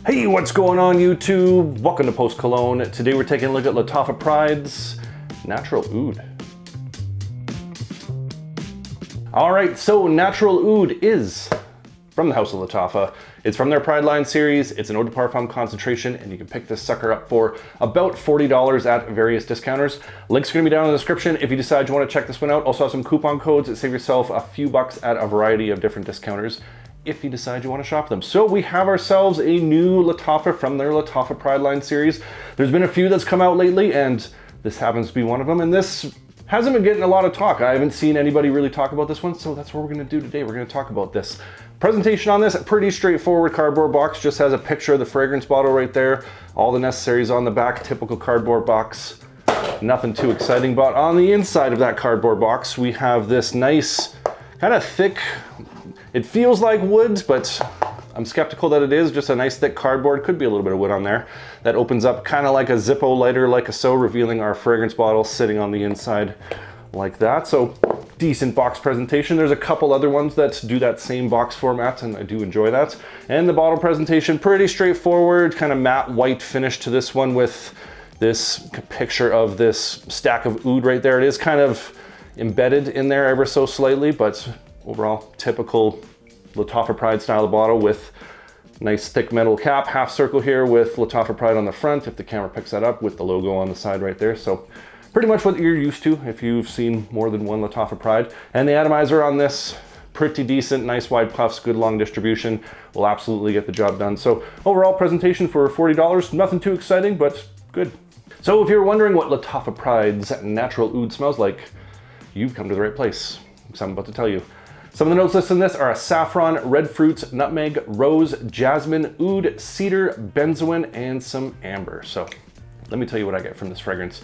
Hey, what's going on YouTube? Welcome to Post Cologne. Today we're taking a look at Lattafa Pride's Natural Oud. All right, so Natural Oud is from the House of Lattafa. It's from their Pride line series. It's an eau de parfum concentration, and you can pick this sucker up for about $40 at various discounters. Links are gonna be down in the description if you decide you wanna check this one out. Also have some coupon codes that save yourself a few bucks at a variety of different discounters if you decide you want to shop them. So we have ourselves a new Lattafa from their Lattafa Pride line series. There's been a few that's come out lately, and this happens to be one of them, and this hasn't been getting a lot of talk. I haven't seen anybody really talk about this one, so that's what we're gonna do today. We're gonna talk about this. Presentation on this, a pretty straightforward cardboard box, just has a picture of the fragrance bottle right there. All the necessaries on the back, typical cardboard box. Nothing too exciting, but on the inside of that cardboard box, we have this nice, kind of thick, it feels like wood, but I'm skeptical that it is. Just a nice thick cardboard, could be a little bit of wood on there. That opens up kind of like a Zippo lighter, like so, revealing our fragrance bottle sitting on the inside like that. So decent box presentation. There's a couple other ones that do that same box format, and I do enjoy that. And the bottle presentation, pretty straightforward, kind of matte white finish to this one with this picture of this stack of oud right there. It is kind of embedded in there ever so slightly, but overall, typical Lattafa Pride style of bottle with nice thick metal cap, half circle here with Lattafa Pride on the front, if the camera picks that up, with the logo on the side right there. So pretty much what you're used to if you've seen more than one Lattafa Pride. And the atomizer on this, pretty decent, nice wide puffs, good long distribution, will absolutely get the job done. So overall presentation for $40, nothing too exciting, but good. So if you're wondering what Lattafa Pride's Natural Oud smells like, you've come to the right place, because I'm about to tell you. Some of the notes listed in this are a saffron, red fruits, nutmeg, rose, jasmine, oud, cedar, benzoin, and some amber. So let me tell you what I get from this fragrance.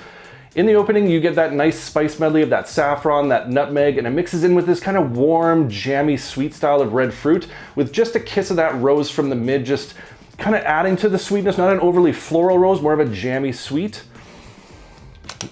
In the opening, you get that nice spice medley of that saffron, that nutmeg, and it mixes in with this kind of warm, jammy, sweet style of red fruit with just a kiss of that rose from the mid, just kind of adding to the sweetness, not an overly floral rose, more of a jammy sweet.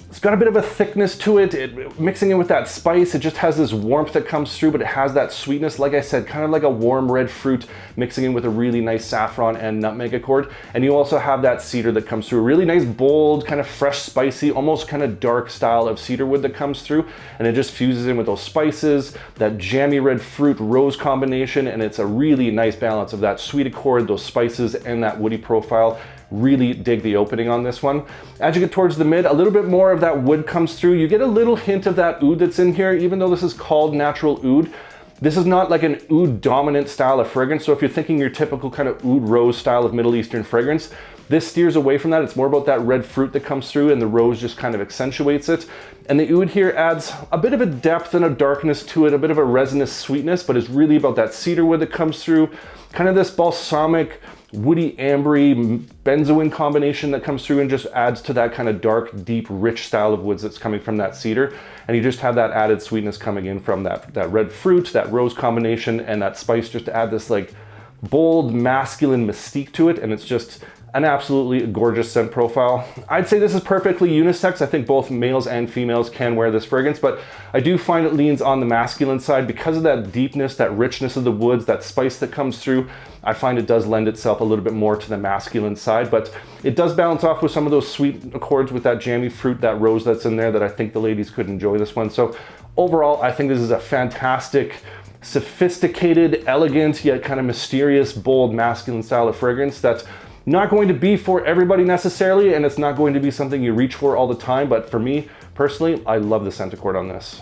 It's got a bit of a thickness to it. Mixing in with that spice, it just has this warmth that comes through, but it has that sweetness, like I said, kind of like a warm red fruit mixing in with a really nice saffron and nutmeg accord. And you also have that cedar that comes through, a really nice, bold, kind of fresh, spicy, almost kind of dark style of cedar wood that comes through, and it just fuses in with those spices, that jammy red fruit rose combination, and it's a really nice balance of that sweet accord, those spices, and that woody profile. Really dig the opening on this one. As you get towards the mid, a little bit more of that wood comes through. You get a little hint of that oud that's in here, even though this is called Natural Oud. This is not like an oud dominant style of fragrance. So if you're thinking your typical kind of oud rose style of Middle Eastern fragrance, this steers away from that. It's more about that red fruit that comes through, and the rose just kind of accentuates it. And the oud here adds a bit of a depth and a darkness to it, a bit of a resinous sweetness, but it's really about that cedar wood that comes through, kind of this balsamic, woody, ambery, benzoin combination that comes through and just adds to that kind of dark, deep, rich style of woods that's coming from that cedar. And you just have that added sweetness coming in from that red fruit, that rose combination, and that spice just to add this like bold, masculine mystique to it. And it's just an absolutely gorgeous scent profile. I'd say this is perfectly unisex. I think both males and females can wear this fragrance, but I do find it leans on the masculine side because of that deepness, that richness of the woods, that spice that comes through. I find it does lend itself a little bit more to the masculine side, but it does balance off with some of those sweet accords with that jammy fruit, that rose that's in there, that I think the ladies could enjoy this one. So overall, I think this is a fantastic, sophisticated, elegant, yet kind of mysterious, bold, masculine style of fragrance that's not going to be for everybody necessarily, and it's not going to be something you reach for all the time, but for me, personally, I love the scent accord on this.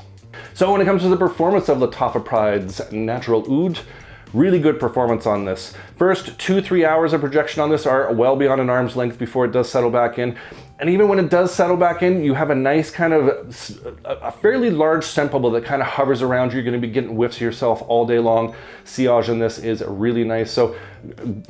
So when it comes to the performance of Lattafa Pride's Natural Oud, really good performance on this. First 2-3 hours of projection on this are well beyond an arm's length before it does settle back in. And even when it does settle back in, you have a nice kind of, a fairly large scent bubble that kind of hovers around you. You're going to be getting whiffs of yourself all day long. Sillage in this is really nice. So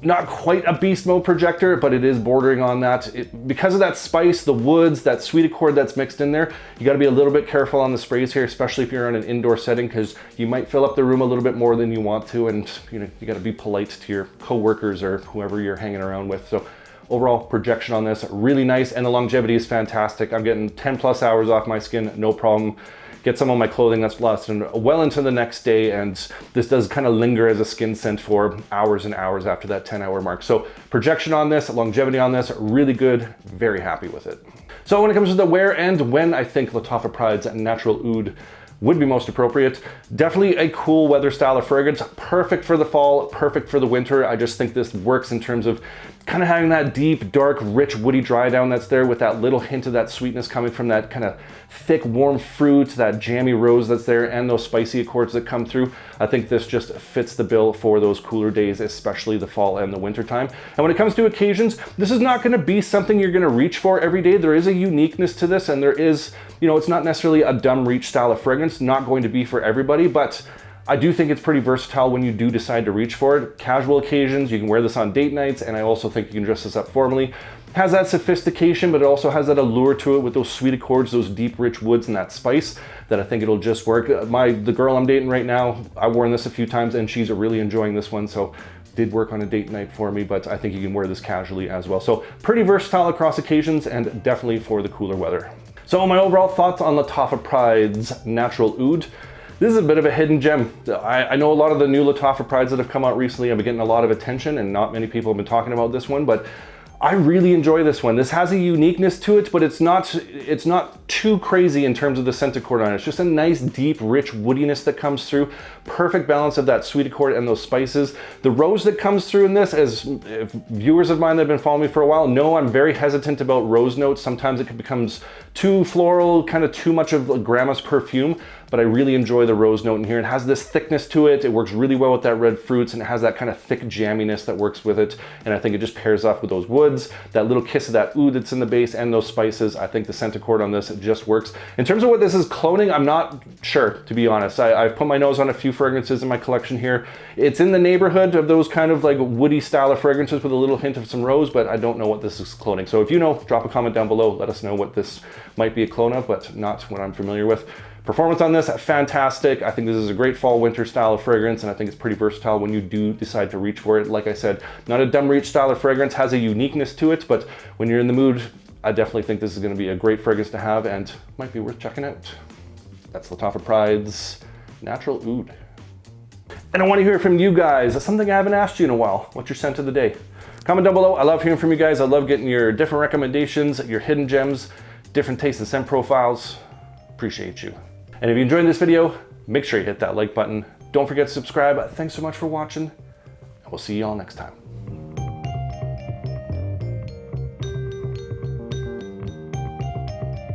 not quite a beast mode projector, but it is bordering on that. Because of that spice, the woods, that sweet accord that's mixed in there, you got to be a little bit careful on the sprays here, especially if you're in an indoor setting, because you might fill up the room a little bit more than you want to. And you got to be polite to your coworkers or whoever you're hanging around with. So overall projection on this, really nice, and the longevity is fantastic. I'm getting 10 plus hours off my skin, no problem. get some on my clothing that's lasting well into the next day, and this does kind of linger as a skin scent for hours and hours after that 10-hour mark. So projection on this, longevity on this, really good, very happy with it. So when it comes to the where and when I think Lattafa Pride's Natural Oud would be most appropriate, definitely a cool weather style of fragrance, perfect for the fall, perfect for the winter. I just think this works in terms of kind of having that deep, dark, rich, woody dry down that's there with that little hint of that sweetness coming from that kind of thick, warm fruit, that jammy rose that's there, and those spicy accords that come through. I think this just fits the bill for those cooler days, especially the fall and the winter time. And when it comes to occasions, this is not going to be something you're going to reach for every day. There is a uniqueness to this, and there is, you know, it's not necessarily a dumb reach style of fragrance, not going to be for everybody, but I do think it's pretty versatile when you do decide to reach for it. Casual occasions, you can wear this on date nights, and I also think you can dress this up formally. Has that sophistication, but it also has that allure to it with those sweet accords, those deep, rich woods, and that spice that I think it'll just work. The girl I'm dating right now, I've worn this a few times, and she's really enjoying this one, so did work on a date night for me, but I think you can wear this casually as well. So pretty versatile across occasions, and definitely for the cooler weather. So my overall thoughts on Lattafa Pride's Natural Oud. This is a bit of a hidden gem. I know a lot of the new Lattafa Prides that have come out recently have been getting a lot of attention, and not many people have been talking about this one, but I really enjoy this one. This has a uniqueness to it, but it's not too crazy in terms of the scent accord on it. It's just a nice, deep, rich woodiness that comes through. Perfect balance of that sweet accord and those spices. The rose that comes through in this, as if viewers of mine that have been following me for a while know, I'm very hesitant about rose notes. Sometimes it becomes too floral, kind of too much of grandma's perfume, but I really enjoy the rose note in here. It has this thickness to it. It works really well with that red fruits, and it has that kind of thick jamminess that works with it. And I think it just pairs off with those woods, that little kiss of that oud that's in the base, and those spices. I think the scent accord on this just works. In terms of what this is cloning, I'm not sure, to be honest. I've put my nose on a few fragrances in my collection here. It's in the neighborhood of those kind of like woody style of fragrances with a little hint of some rose, but I don't know what this is cloning. So if you know, drop a comment down below. Let us know what this might be a clone of, but not what I'm familiar with. Performance on this, fantastic. I think this is a great fall winter style of fragrance, and I think it's pretty versatile when you do decide to reach for it. Like I said, not a dumb reach style of fragrance, has a uniqueness to it, but when you're in the mood, I definitely think this is gonna be a great fragrance to have and might be worth checking out. That's Lattafa Pride's Natural Oud. And I wanna hear from you guys. That's something I haven't asked you in a while. What's your scent of the day? Comment down below. I love hearing from you guys. I love getting your different recommendations, your hidden gems, different taste and scent profiles. Appreciate you. And if you enjoyed this video, make sure you hit that like button. Don't forget to subscribe. Thanks so much for watching, and we'll see you all next time.